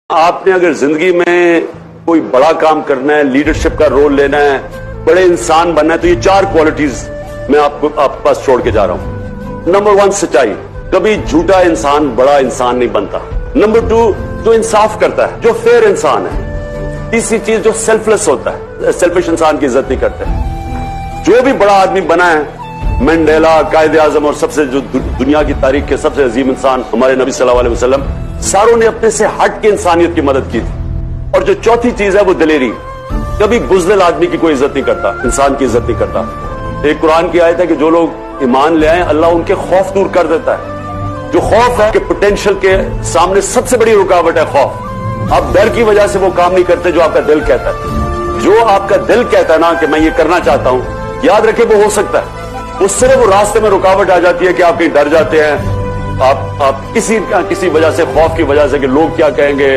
آپ نے اگر زندگی میں کوئی بڑا کام کرنا ہے، لیڈرشپ کا رول لینا ہے، بڑے انسان بننا ہے، تو یہ 4 کوالٹیز میں آپ کے پاس چھوڑ کے جا رہا ہوں۔ نمبر 1 سچائی، کبھی جھوٹا انسان بڑا انسان نہیں بنتا۔ نمبر 2 جو انصاف کرتا ہے، جو فیئر انسان ہے۔ تیسری چیز جو سیلفلیس ہوتا ہے، سیلفش انسان کی عزت نہیں کرتے۔ جو بھی بڑا آدمی بنا ہے، منڈیلا، قائد اعظم اور سب سے جو دنیا کی تاریخ کے سب سے عظیم انسان ہمارے نبی صلی اللہ علیہ وسلم، ساروں نے اپنے سے ہٹ کے انسانیت کی مدد کی تھی۔ اور جو چوتھی چیز ہے وہ دلیری، کبھی بزدل آدمی کی کوئی عزت نہیں کرتا، انسان کی عزت نہیں کرتا۔ ایک قرآن کی آیت ہے کہ جو لوگ ایمان لے آئیں اللہ ان کے خوف دور کر دیتا ہے۔ جو خوف ہے کہ پوٹینشل کے سامنے سب سے بڑی رکاوٹ ہے خوف۔ آپ ڈر کی وجہ سے وہ کام نہیں کرتے جو آپ کا دل کہتا ہے۔ جو آپ کا دل کہتا ہے نا کہ میں یہ کرنا چاہتا ہوں، یاد رکھے وہ ہو سکتا ہے، اس سے وہ راستے میں رکاوٹ آ جاتی ہے کہ آپ کہیں ڈر جاتے ہیں، آپ کسی وجہ سے، خوف کی وجہ سے کہ لوگ کیا کہیں گے،